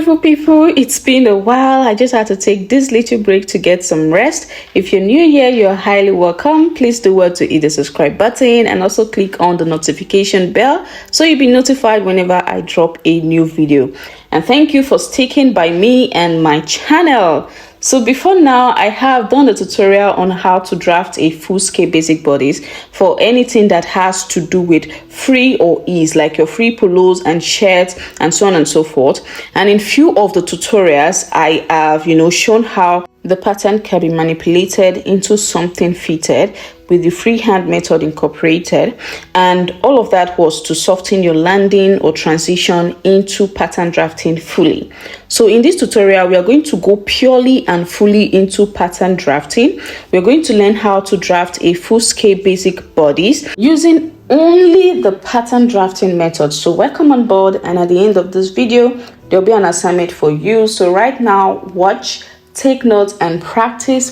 beautiful people, it's been a while. I just had to take this little break to get some rest. If you're new here, you're highly welcome. Please do well to hit the subscribe button and also click on the notification bell so you'll be notified whenever I drop a new video. And thank you for sticking by me and my channel. So before now, I have done a tutorial on how to draft a full-scale basic bodice for anything that has to do with free or ease, like your free polos and shirts and so on and so forth. And in few of the tutorials, I have, shown how the pattern can be manipulated into something fitted with the freehand method incorporated, and all of that was to soften your landing or transition into pattern drafting fully. So in this tutorial, we are going to go purely and fully into pattern drafting. We're going to learn how to draft a full-scale basic bodice using only the pattern drafting method. So welcome on board, and at the end of this video, there'll be an assignment for you. So right now, watch, take notes, and practice,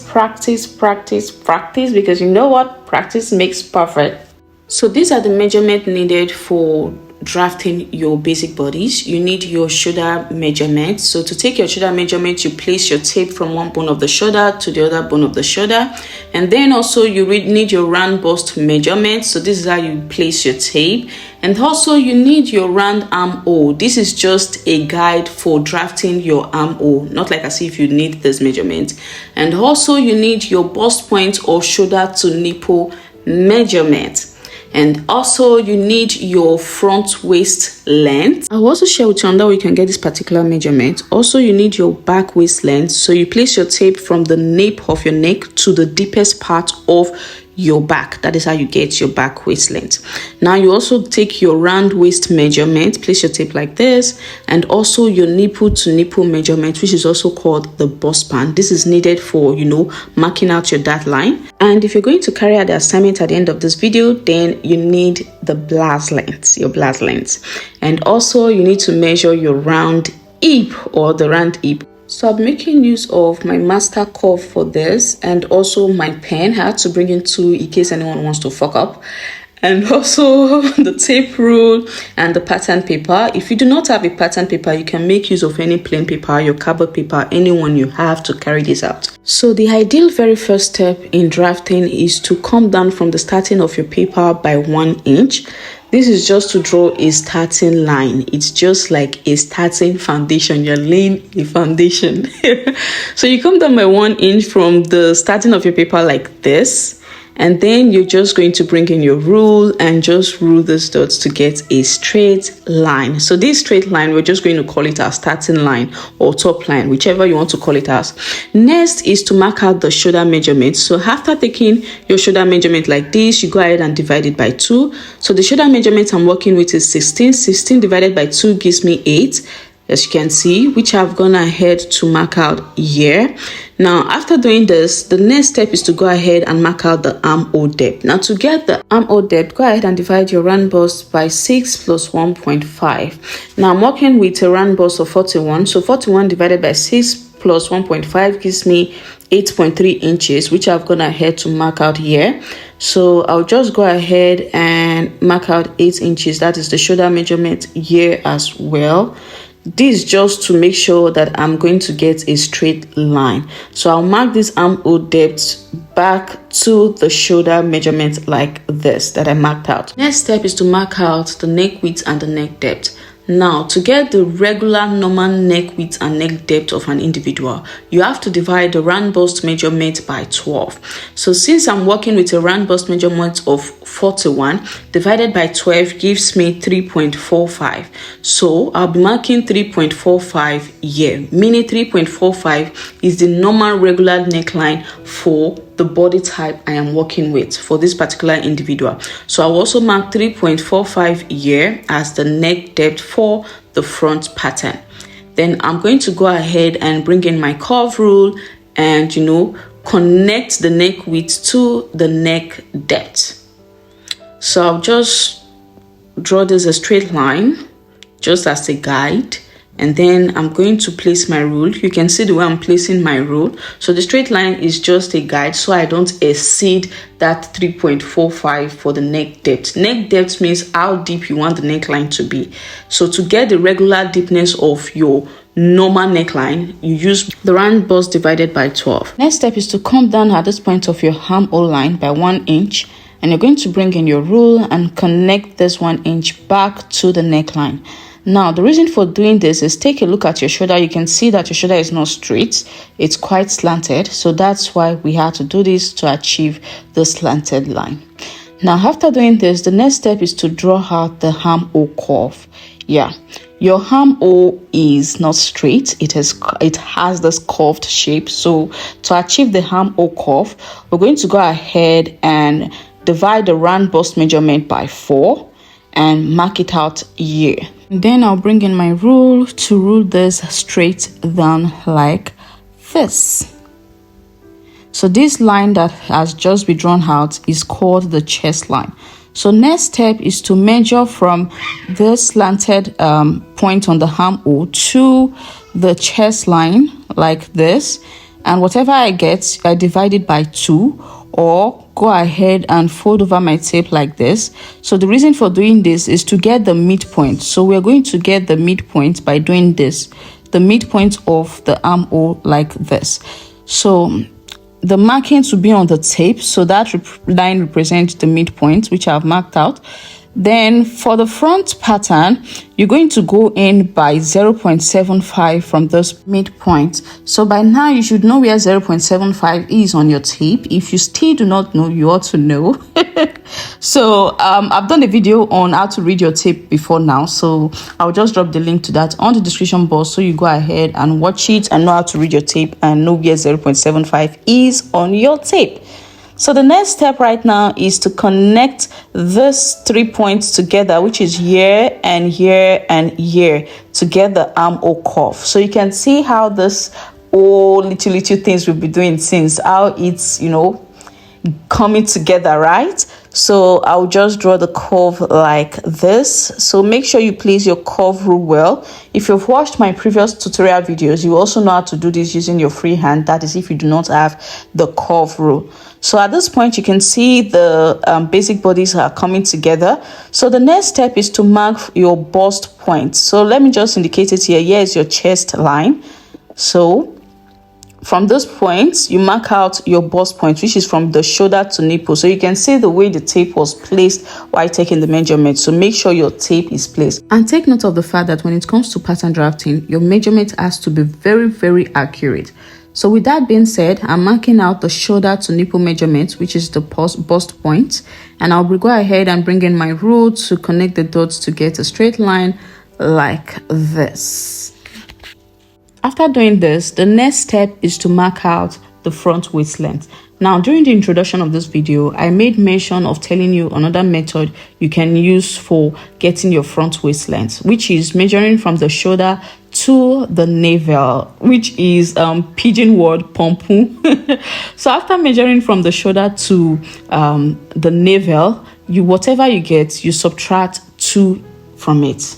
because you know what? Practice makes perfect. So these are the measurements needed for drafting your basic bodice. You need your shoulder measurement. So to take your shoulder measurement, you place your tape from one bone of the shoulder to the other bone of the shoulder. And then also you need your round bust measurement. So this is how you place your tape. And also you need your round armhole. This is just a guide for drafting your armhole, not like as if you need this measurement. And also you need your bust point or shoulder to nipple measurement. And also you need your front waist length. I'll also share with you on that way you can get this particular measurement. Also you need your back waist length. So you place your tape from the nape of your neck to the deepest part of your back. That is how you get your back waist length. Now you also take your round waist measurement, place your tape like this, and also your nipple to nipple measurement, which is also called the bust span. This is needed for marking out your dart line. And if you're going to carry out the assignment at the end of this video, then you need the blouse length, your blouse length. And also you need to measure your round hip or the round hip. So I'm making use of my master curve for this, and also my pen. I had to bring in two in case anyone wants to fuck up. And also the tape rule and the pattern paper. If you do not have a pattern paper, you can make use of any plain paper, your cardboard paper, anyone you have to carry this out. So the ideal very first step in drafting is to come down from the starting of your paper by 1 inch. This is just to draw a starting line. It's just like a starting foundation. You're laying a foundation. So you come down by 1 inch from the starting of your paper like this. And then you're just going to bring in your rule and just rule these dots to get a straight line. So this straight line, we're just going to call it our starting line or top line, whichever you want to call it as. Next is to mark out the shoulder measurement. So after taking your shoulder measurement like this, you go ahead and divide it by 2. So the shoulder measurement I'm working with is 16. 16 divided by 2 gives me 8. As you can see, which I've gone ahead to mark out here. Now, after doing this, the next step is to go ahead and mark out the armhole depth. Now, to get the armhole depth, go ahead and divide your round bust by 6 plus 1.5. Now, I'm working with a round bust of 41. So 41 divided by 6 plus 1.5 gives me 8.3 inches, which I've gone ahead to mark out here. So I'll just go ahead and mark out 8 inches. That is the shoulder measurement here as well. This just to make sure that I'm going to get a straight line. So I'll mark this armhole depth back to the shoulder measurement like this that I marked out. Next step is to mark out the neck width and the neck depth. Now, to get the regular normal neck width and neck depth of an individual, you have to divide the round bust measurement by 12. So since I'm working with a round bust measurement of 41, divided by 12 gives me 3.45. So I'll be marking 3.45 here, meaning 3.45 is the normal regular neckline for the body type I am working with for this particular individual. So I'll also mark 3.45 here as the neck depth for the front pattern. Then I'm going to go ahead and bring in my curve rule and connect the neck width to the neck depth. So I'll just draw this a straight line just as a guide. And then I'm going to place my rule. You can see the way I'm placing my rule. So the straight line is just a guide so I don't exceed that 3.45 for the neck depth. Neck depth means how deep you want the neckline to be. So to get the regular deepness of your normal neckline, you use the round bust divided by 12. Next step is to come down at this point of your armhole line by 1 inch, and you're going to bring in your rule and connect this 1 inch back to the neckline. Now, the reason for doing this is take a look at your shoulder. You can see that your shoulder is not straight. It's quite slanted. So that's why we had to do this to achieve the slanted line. Now, after doing this, the next step is to draw out the armhole curve. Yeah, your armhole is not straight. It has this curved shape. So to achieve the armhole curve, we're going to go ahead and divide the round bust measurement by 4 and mark it out here. Then I'll bring in my rule to rule this straight down like this. So this line that has just been drawn out is called the chest line. So next step is to measure from the slanted point on the armhole to the chest line like this. And whatever I get, I divide it by 2, or go ahead and fold over my tape like this. So the reason for doing this is to get the midpoint. So we're going to get the midpoint by doing this, the midpoint of the armhole like this. So the markings will be on the tape, so that line represents the midpoint, which I've marked out. Then for the front pattern, you're going to go in by 0.75 from this midpoint. So by now you should know where 0.75 is on your tape. If you still do not know, you ought to know. So I've done a video on how to read your tape before now, so I'll just drop the link to that on the description box, so you go ahead and watch it and know how to read your tape and know where 0.75 is on your tape. So the next step right now is to connect these 3 points together, which is here and here and here, to get the armhole curve. So you can see how this all little things we'll be doing since, how it's, coming together, right? So I'll just draw the curve like this. So make sure you place your curve rule well. If you've watched my previous tutorial videos, you also know how to do this using your free hand. That is if you do not have the curve rule. So at this point, you can see the basic bodies are coming together. So the next step is to mark your bust point. So let me just indicate it here. Here is your chest line. So from this point, you mark out your bust point, which is from the shoulder to nipple. So you can see the way the tape was placed while taking the measurement. So make sure your tape is placed. And take note of the fact that when it comes to pattern drafting, your measurement has to be very, very accurate. So with that being said, I'm marking out the shoulder to nipple measurement, which is the bust point. And I'll go ahead and bring in my rule to connect the dots to get a straight line like this. After doing this, the next step is to mark out the front waist length. Now, during the introduction of this video, I made mention of telling you another method you can use for getting your front waist length, which is measuring from the shoulder to the navel, which is pigeon word pompoon. So after measuring from the shoulder to the navel, whatever you get, you subtract 2 from it.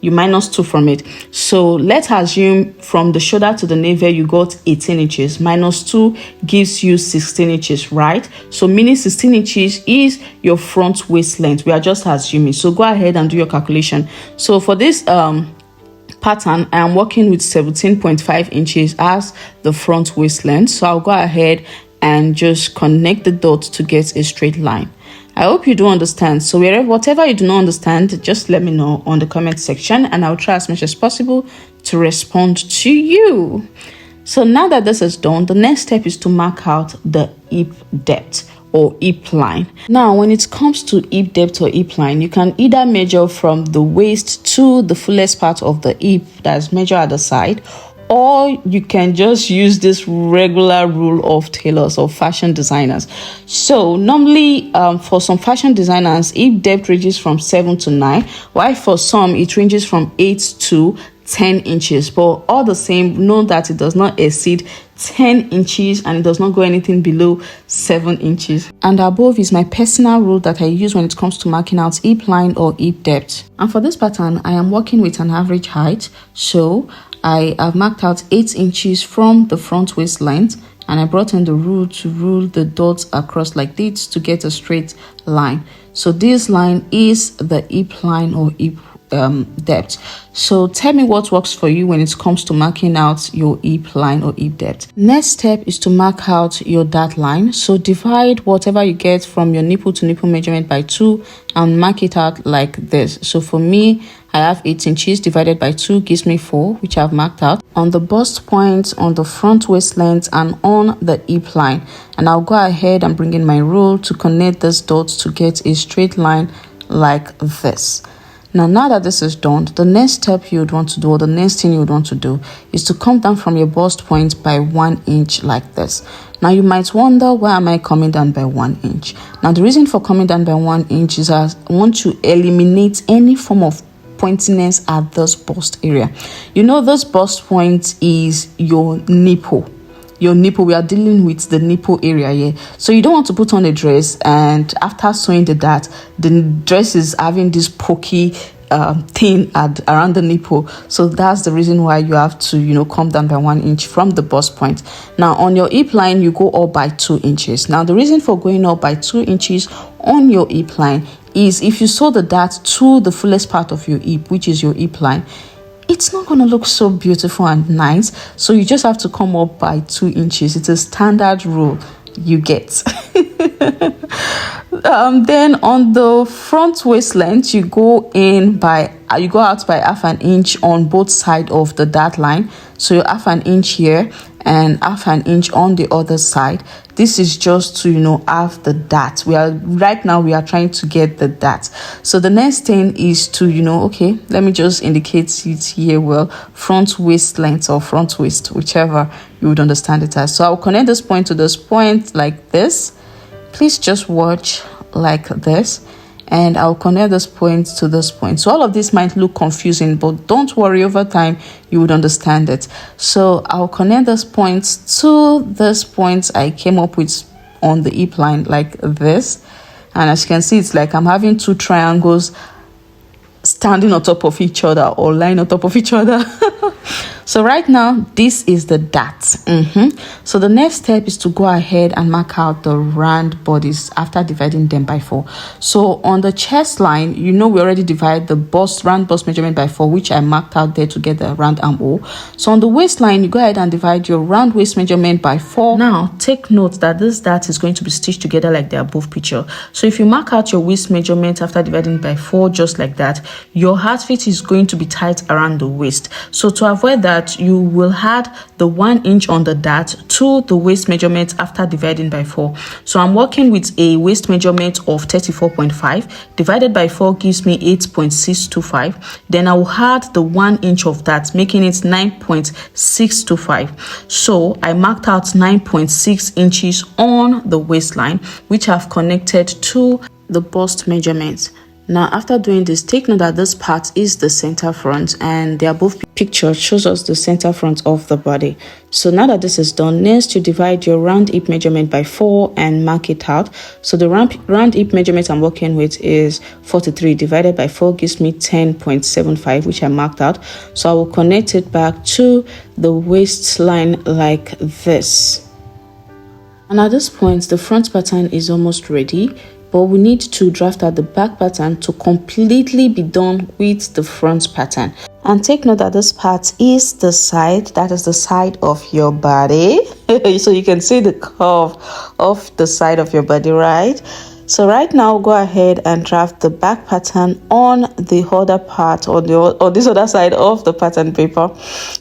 You minus 2 from it. So let's assume from the shoulder to the navel you got 18 inches. Minus 2 gives you 16 inches, right? So meaning 16 inches is your front waist length. We are just assuming. So go ahead and do your calculation. So for this pattern, I am working with 17.5 inches as the front waist length. So I'll go ahead and just connect the dots to get a straight line. I hope you do understand. So whatever you do not understand, just let me know on the comment section and I'll try as much as possible to respond to you. So now that this is done, the next step is to mark out the hip depth or hip line. Now, when it comes to hip depth or hip line, you can either measure from the waist to the fullest part of the hip that's measured at the side, or you can just use this regular rule of tailors or fashion designers. So normally for some fashion designers, hip depth ranges from 7 to 9, while for some it ranges from 8 to 10 inches. But all the same, know that it does not exceed 10 inches and it does not go anything below 7 inches. And above is my personal rule that I use when it comes to marking out hip line or hip depth. And for this pattern, I am working with an average height. So I have marked out 8 inches from the front waist length, and I brought in the rule to rule the dots across like this to get a straight line. So this line is the hip line or hip depth. So tell me what works for you when it comes to marking out your hip line or hip depth. Next step is to mark out your dart line. So divide whatever you get from your nipple to nipple measurement by 2 and mark it out like this. So for me, I have 8 inches divided by 2 gives me 4, which I've marked out on the bust point, on the front waist length, and on the hip line. And I'll go ahead and bring in my rule to connect these dots to get a straight line like this. Now that this is done, the next step you would want to do, or the next thing you would want to do, is to come down from your bust point by 1 inch like this. Now you might wonder, why am I coming down by 1 inch? Now the reason for coming down by 1 inch is I want to eliminate any form of pointiness at this bust area. You know, this bust point is your nipple. We are dealing with the nipple area here. So you don't want to put on a dress and after sewing the dart, the dress is having this pokey thing around the nipple. So that's the reason why you have to, come down by 1 inch from the bust point. Now on your hip line, you go up by 2 inches. Now the reason for going up by 2 inches on your hip line is if you sew the dart to the fullest part of your hip, which is your hip line, it's not going to look so beautiful and nice. So you just have to come up by 2 inches. It's a standard rule you get. Then on the front waist length, you go out by half an inch on both sides of the dart line. So you half an inch here and half an inch on the other side. This is just to have the dart. We are trying to get the dart. So the next thing is to let me just indicate it here. Well, front waist length or front waist, whichever you would understand it as. So I'll connect this point to this point like this. Please just watch like this, and I'll connect this point to this point. So all of this might look confusing, but don't worry, over time you would understand it. So I'll connect this point to this point I came up with on the hip line like this, and as you can see, it's like I'm having 2 triangles standing on top of each other or lying on top of each other. So right now, this is the dart. So the next step is to go ahead and mark out the round bodies after dividing them by 4. So on the chest line, we already divide the round bust measurement by 4, which I marked out there to get the round armhole. So on the waistline, you go ahead and divide your round waist measurement by 4. Now take note that this dart is going to be stitched together like the above picture. So if you mark out your waist measurement after dividing by 4, just like that, your outfit is going to be tight around the waist. So to avoid that, you will add the 1 inch on the dart to the waist measurement after dividing by 4. So I'm working with a waist measurement of 34.5 divided by 4 gives me 8.625. Then I will add the 1 inch of that, making it 9.625. So I marked out 9.6 inches on the waistline, which I've connected to the bust measurement. Now, after doing this, take note that this part is the center front, and the above picture shows us the center front of the body. So now that this is done, next you divide your round hip measurement by 4 and mark it out. So the round hip measurement I'm working with is 43 divided by 4 gives me 10.75, which I marked out. So I will connect it back to the waistline like this. And at this point, the front pattern is almost ready, but we need to draft out the back pattern to completely be done with the front pattern. And take note that this part is the side, that is the side of your body. So you can see the curve of the side of your body, right? So right now, go ahead and draft the back pattern on the other part, or this other side of the pattern paper.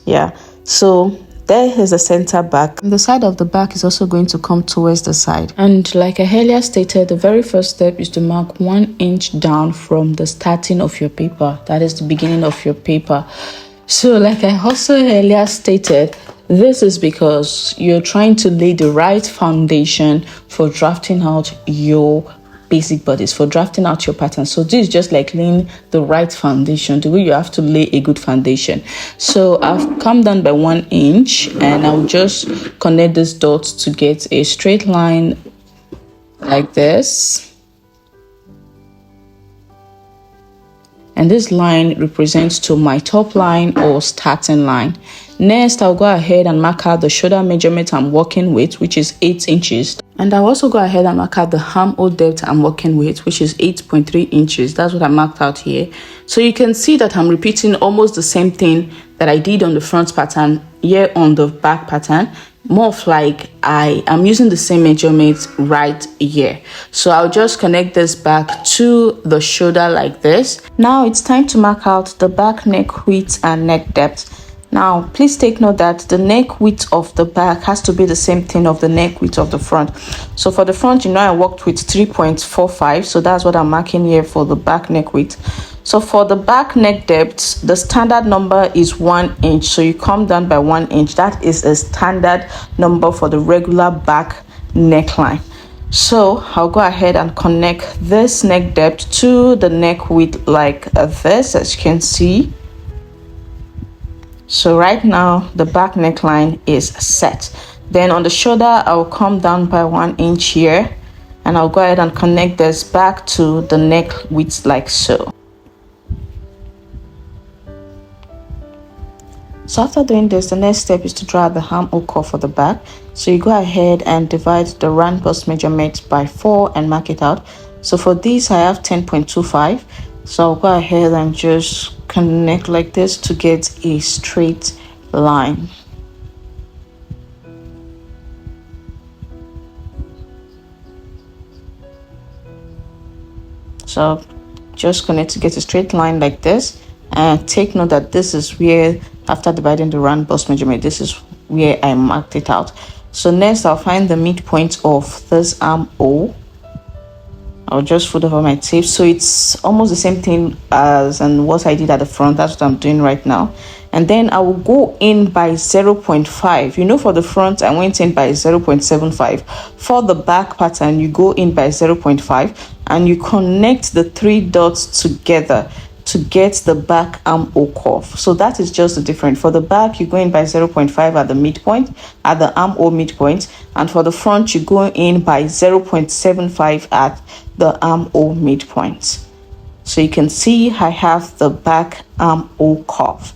Yeah, so there is the center back. The side of the back is also going to come towards the side. And like I earlier stated, the very first step is to mark 1 inch down from the starting of your paper. That is the beginning of your paper. So like I also earlier stated, this is because you're trying to lay the right foundation for drafting out your basic bodice, for drafting out your pattern. So this is just like laying the right foundation, the way you have to lay a good foundation. So I've come down by 1 inch, and I'll just connect these dots to get a straight line like this. And this line represents to my top line or starting line. Next, I'll go ahead and mark out the shoulder measurement I'm working with, which is 8 inches. And I'll also go ahead and mark out the armhole depth I'm working with, which is 8.3 inches. That's what I marked out here. So you can see that I'm repeating almost the same thing that I did on the front pattern here on the back pattern. More of like I am using the same measurement right here. So I'll just connect this back to the shoulder like this. Now it's time to mark out the back neck width and neck depth. Now, please take note that the neck width of the back has to be the same thing of the neck width of the front. So for the front, you know, I worked with 3.45. So that's what I'm marking here for the back neck width. So for the back neck depth, the standard number is 1 inch. So you come down by 1 inch. That is a standard number for the regular back neckline. So I'll go ahead and connect this neck depth to the neck width like this, as you can see. So right now the back neckline is set. Then on the shoulder, I'll come down by 1 inch here, and I'll go ahead and connect this back to the neck width like so. So after doing this, the next step is to draw the armhole curve for the back. So you go ahead and divide the round bust measurement by 4 and mark it out. So for this, I have 10.25. So I'll go ahead and just connect like this to get a straight line. So just connect to get a straight line like this, and take note that this is where, after dividing the round bust measurement, this is where I marked it out. So next I'll find the midpoint of this armhole. I'll just fold over my tape, so it's almost the same thing as and what I did at the front. That's what I'm doing right now. And then I will go in by 0.5. You know, for the front I went in by 0.75. For the back pattern, you go in by 0.5 and you connect the 3 dots together to get the back armhole curve. So that is just the difference. For the back, you go in by 0.5 at the midpoint, at the armhole midpoint, and for the front, you go in by 0.75 at the armhole midpoint. So you can see I have the back armhole curve.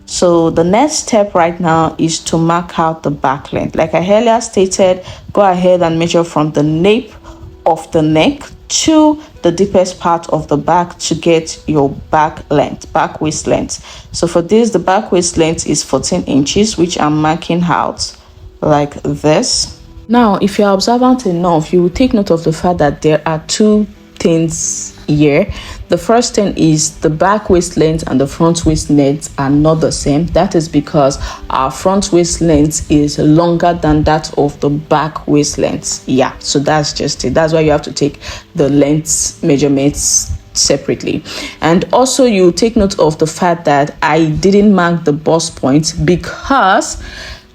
So the next step right now is to mark out the back length. Like I earlier stated, go ahead and measure from the nape of the neck to the deepest part of the back to get your back length, back waist length. So for this, the back waist length is 14 inches, which I'm marking out like this. Now, if you're observant enough, you will take note of the fact that there are two things here. The first thing is the back waist length and the front waist length are not the same. That is because our front waist length is longer than that of the back waist length. Yeah, so that's just it. That's why you have to take the length measurements separately. And also you take note of the fact that I didn't mark the bust point because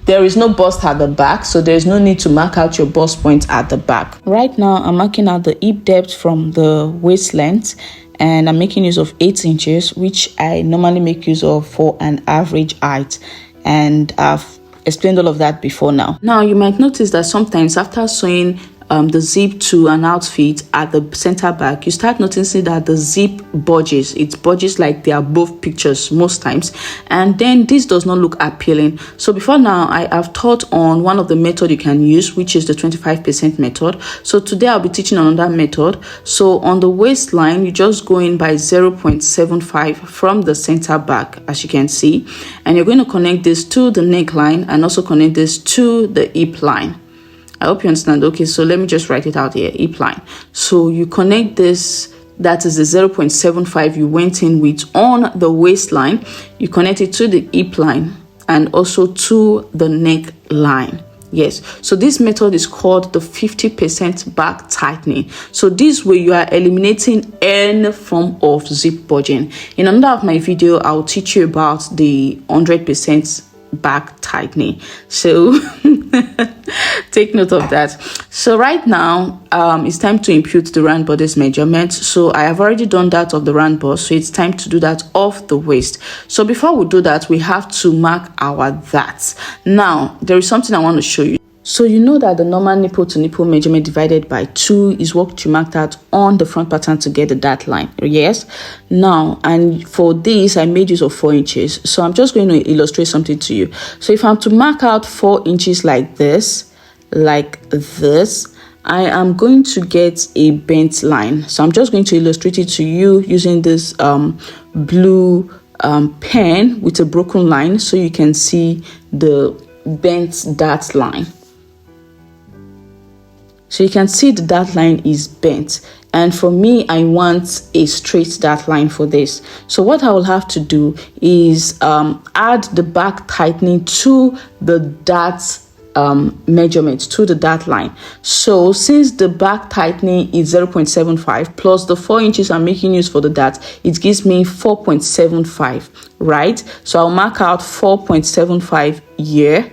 there is no bust at the back, so there is no need to mark out your bust point at the back. Right now, I'm marking out the hip depth from the waist length, and I'm making use of 8 inches, which I normally make use of for an average height. And I've explained all of that before now. Now, you might notice that sometimes after sewing the zip to an outfit at the center back, you start noticing that the zip budges. It budges like they are both pictures most times, and then this does not look appealing. So before now, I have taught on one of the method you can use, which is the 25% method. So today I'll be teaching another method. So on the waistline, you just go in by 0.75 from the center back, as you can see, and you're going to connect this to the neckline and also connect this to the hip line. I hope you understand. Okay, so let me just write it out here, hip line. So you connect this, that is the 0.75 you went in with on the waistline. You connect it to the hip line and also to the neck line. Yes, so this method is called the 50% back tightening. So this way you are eliminating any form of zip budging. In another of my video, I'll teach you about the 100% back tightening. So take note of that. So right now it's time to impute the round bodice measurement. So I have already done that of the round bust, so it's time to do that of the waist. So before we do that, we have to mark our that. Now there is something I want to show you. So you know that the normal nipple to nipple measurement divided by 2 is what you marked out on the front pattern to get the dart line. Yes. Now, and for this, I made use of 4 inches. So I'm just going to illustrate something to you. So if I'm to mark out 4 inches like this, I am going to get a bent line. So I'm just going to illustrate it to you using this blue pen with a broken line, so you can see the bent dart line. So you can see the dart line is bent, and for me, I want a straight dart line for this. So what I will have to do is add the back tightening to the dart measurement, to the dart line. So since the back tightening is 0.75 plus the 4 inches I'm making use for the dart, it gives me 4.75, right? So I'll mark out 4.75 here,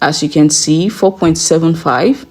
as you can see, 4.75.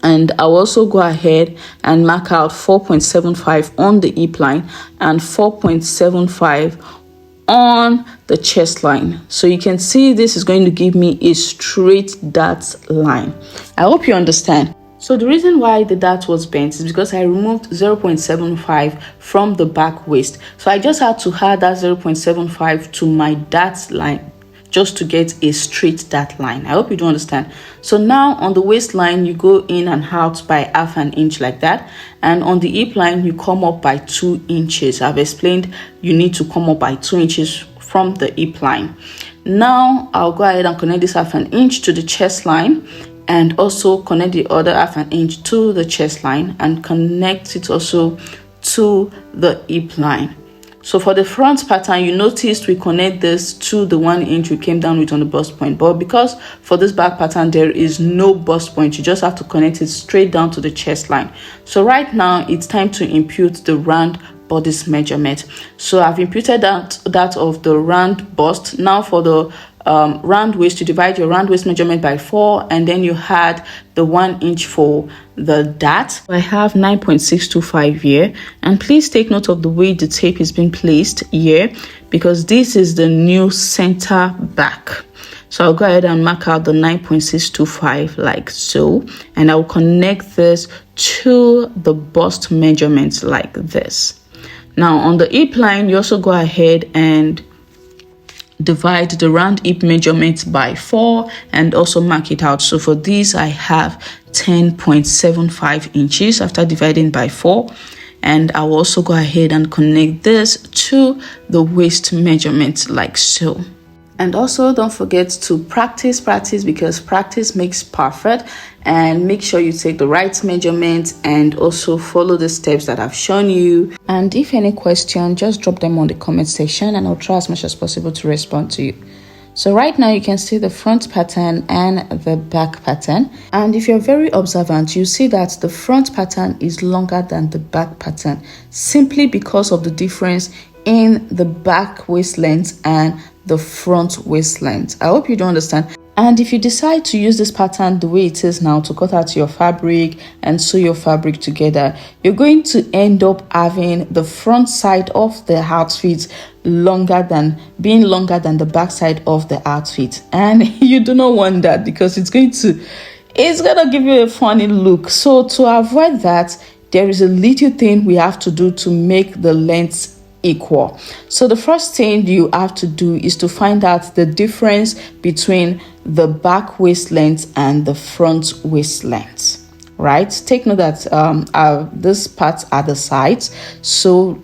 And I'll also go ahead and mark out 4.75 on the hip line and 4.75 on the chest line. So you can see this is going to give me a straight dart line. I hope you understand. So the reason why the dart was bent is because I removed 0.75 from the back waist. So I just had to add that 0.75 to my dart line, just to get a straight dart line. I hope you do understand. So now on the waistline, you go in and out by half an inch like that. And on the hip line, you come up by 2 inches. I've explained you need to come up by 2 inches from the hip line. Now I'll go ahead and connect this half an inch to the chest line, and also connect the other half an inch to the chest line, and connect it also to the hip line. So for the front pattern, you noticed we connect this to the 1 inch we came down with on the bust point. But because for this back pattern, there is no bust point, you just have to connect it straight down to the chest line. So right now, it's time to impute the round bodice measurement. So I've imputed that of the round bust. Now for the round waist, you divide your round waist measurement by 4, and then you had the 1 inch for the dart. I have 9.625 here, and please take note of the way the tape is being placed here, because this is the new center back. So I'll go ahead and mark out the 9.625 like so, and I'll connect this to the bust measurement like this. Now on the hip line, you also go ahead and divide the round hip measurement by 4 and also mark it out. So for this, I have 10.75 inches after dividing by 4, and I will also go ahead and connect this to the waist measurement like so. And also don't forget to practice, because practice makes perfect, and make sure you take the right measurement and also follow the steps that I've shown you. And if any question, just drop them on the comment section and I'll try as much as possible to respond to you. So right now you can see the front pattern and the back pattern. And if you're very observant, you see that the front pattern is longer than the back pattern, simply because of the difference in the back waist length and the front waist length. I hope you do understand. And if you decide to use this pattern the way it is now to cut out your fabric and sew your fabric together, you're going to end up having the front side of the outfit longer than the back side of the outfit, and you do not want that, because it's gonna give you a funny look. So to avoid that, there is a little thing we have to do to make the lengths equal. So the first thing you have to do is to find out the difference between the back waist length and the front waist length, right? Take note that this part are the sides. So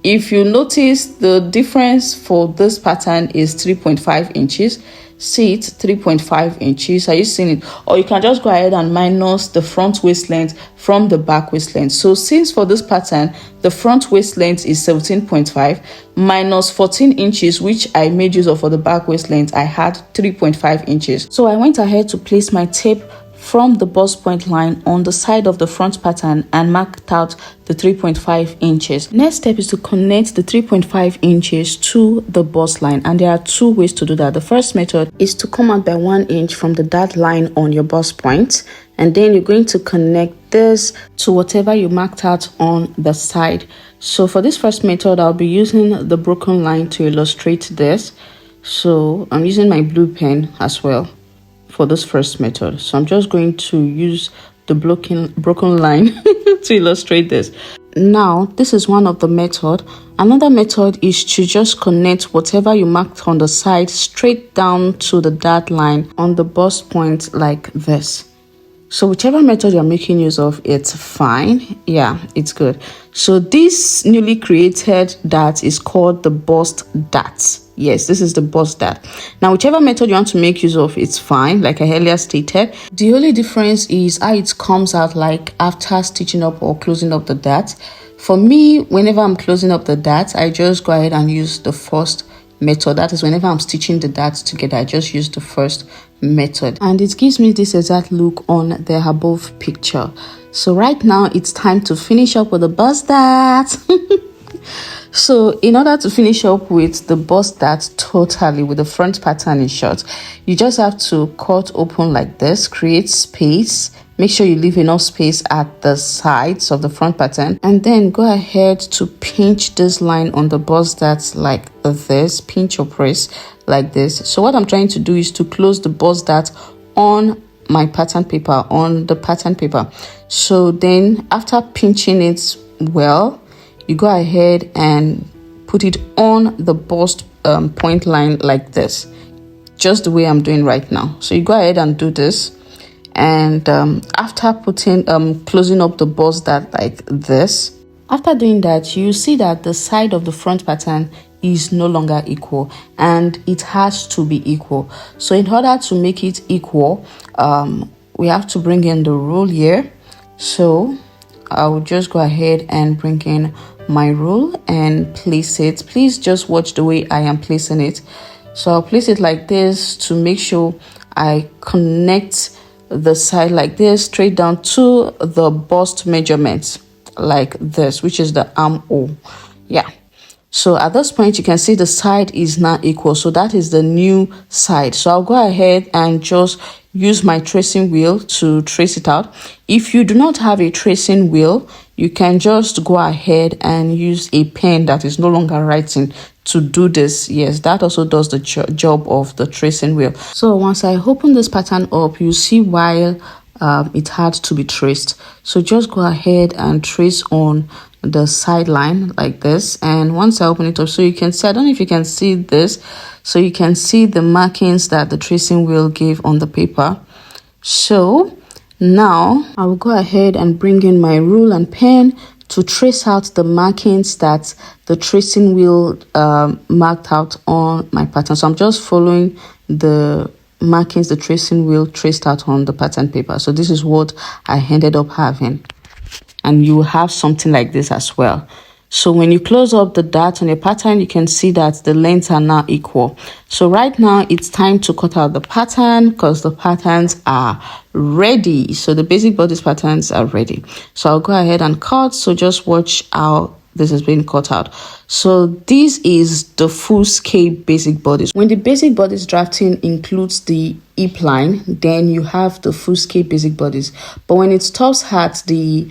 if you notice, the difference for this pattern is 3.5 inches. See it, 3.5 inches. Are you seeing it? Or you can just go ahead and minus the front waist length from the back waist length. So since for this pattern, the front waist length is 17.5 minus 14 inches, which I made use of for the back waist length, I had 3.5 inches. So I went ahead to place my tape from the bust point line on the side of the front pattern and marked out the 3.5 inches. Next step is to connect the 3.5 inches to the bust line, and there are two ways to do that. The first method is to come out by 1 inch from the dart line on your bust point, and then you're going to connect this to whatever you marked out on the side. So for this first method, I'll be using the broken line to illustrate this. So I'm using my blue pen as well for this first method. So I'm just going to use the broken line to illustrate this. Now, this is one of the method. Another method is to just connect whatever you marked on the side straight down to the dart line on the bust point like this. So whichever method you're making use of, it's fine. Yeah, it's good. So this newly created dart is called the bust dart. Yes, this is the bust dart. Now, whichever method you want to make use of, it's fine, like I earlier stated. The only difference is how it comes out, like after stitching up or closing up the dart. For me, whenever I'm closing up the dart, I just go ahead and use the first method. That is, whenever I'm stitching the darts together, I just use the first method, and it gives me this exact look on the above picture. So right now it's time to finish up with the bust dart. So in order to finish up with the bust dart totally with the front pattern in short, you just have to cut open like this, create space. Make sure you leave enough space at the sides of the front pattern, and then go ahead to pinch this line on the bust dart like this. Pinch or press like this. So what I'm trying to do is to close the bust dart on my pattern paper, on the pattern paper. So then after pinching it well, you go ahead and put it on the bust point line like this, just the way I'm doing right now. So you go ahead and do this. And after putting closing up the bust dart like this, after doing that, you see that the side of the front pattern is no longer equal, and it has to be equal. So in order to make it equal, we have to bring in the rule here. So I will just go ahead and bring in my rule and place it. Please just watch the way I am placing it. So I'll place it like this to make sure I connect the side like this straight down to the bust measurements like this, which is the armhole. Yeah, so at this point you can see the side is now equal, so that is the new side. So I'll go ahead and just use my tracing wheel to trace it out. If you do not have a tracing wheel, you can just go ahead and use a pen that is no longer writing to do this. Yes, that also does the job of the tracing wheel. So once I open this pattern up, you see why it had to be traced. So just go ahead and trace on the sideline like this. And once I open it up, so you can see, I don't know if you can see this, so you can see the markings that the tracing wheel gave on the paper. So now I will go ahead and bring in my rule and pen to trace out the markings that the tracing wheel marked out on my pattern. So I'm just following the markings the tracing wheel traced out on the pattern paper. So this is what I ended up having, and you have something like this as well. So when you close up the dart on your pattern, you can see that the lengths are now equal. So right now it's time to cut out the pattern because the patterns are ready. So the basic bodice patterns are ready. So I'll go ahead and cut. So just watch how this has been cut out. So this is the full scale basic bodice. When the basic bodice drafting includes the hip line, then you have the full scale basic bodice. But when it stops at the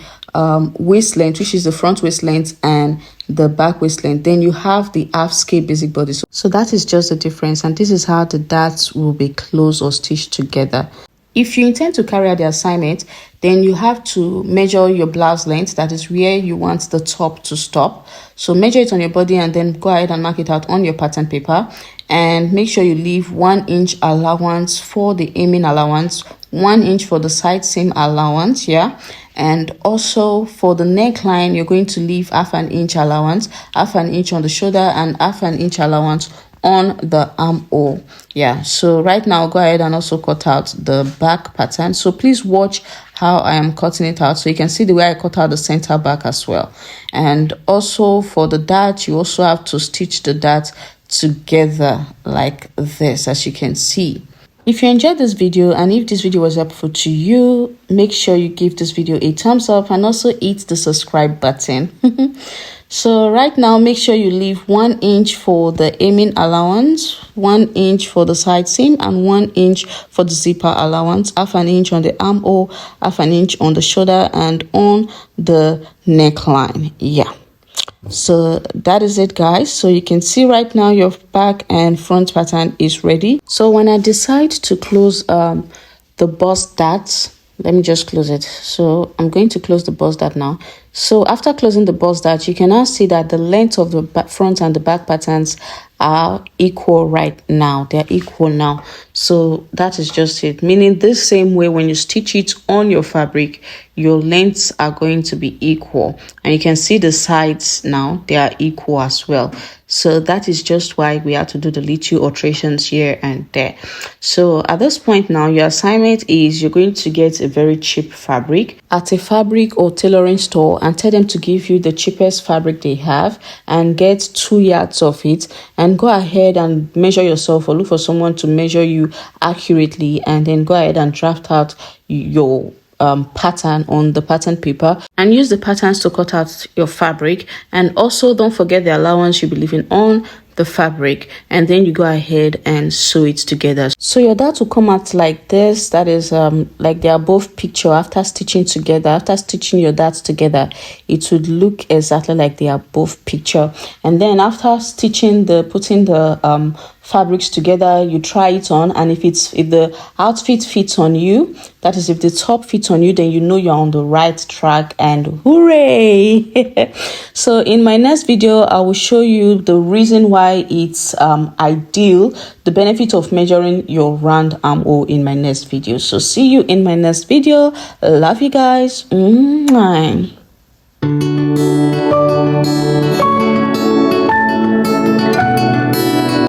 waist length, which is the front waist length and the back waist length, then you have the half scale basic bodice. So that is just the difference, and this is how the darts will be closed or stitched together. If you intend to carry out the assignment, then you have to measure your blouse length. That is where you want the top to stop. So measure it on your body and then go ahead and mark it out on your pattern paper. And make sure you leave 1 inch allowance for the aiming allowance, 1 inch for the side seam allowance, yeah. And also for the neckline, you're going to leave half an inch allowance, half an inch on the shoulder, and half an inch allowance on the armhole. Yeah, so right now I'll go ahead and also cut out the back pattern. So please watch how I am cutting it out so you can see the way I cut out the center back as well. And also for the dart, you also have to stitch the dart together like this, as you can see. If you enjoyed this video and if this video was helpful to you, make sure you give this video a thumbs up and also hit the subscribe button. So right now, make sure you leave 1 inch for the aiming allowance, 1 inch for the side seam, and 1 inch for the zipper allowance, half an inch on the armhole, half an inch on the shoulder, and on the neckline. Yeah. So that is it, guys. So you can see right now your back and front pattern is ready. So when I decide to close the bust dart, let me just close it. So I'm going to close the bust dart now. So after closing the bust dart, you can now see that the length of the front and the back patterns are equal right now. They're equal now. So that is just it, meaning this same way when you stitch it on your fabric, your lengths are going to be equal, and you can see the sides now, they are equal as well. So that is just why we have to do the little alterations here and there. So at this point now, your assignment is you're going to get a very cheap fabric at a fabric or tailoring store and tell them to give you the cheapest fabric they have and get 2 yards of it, and go ahead and measure yourself or look for someone to measure you accurately, and then go ahead and draft out your pattern on the pattern paper and use the patterns to cut out your fabric. And also don't forget the allowance you'll be leaving on the fabric, and then you go ahead and sew it together. So your dart will come out like this. That is like the above picture. After stitching together, after stitching your darts together, it would look exactly like the above picture. And then after stitching putting the fabrics together, you try it on, and if the outfit fits on you, that is if the top fits on you, then you know you're on the right track, and hooray. So in my next video, I will show you the reason why it's ideal, the benefit of measuring your round armhole in my next video. So see you in my next video. Love you guys. Mwah.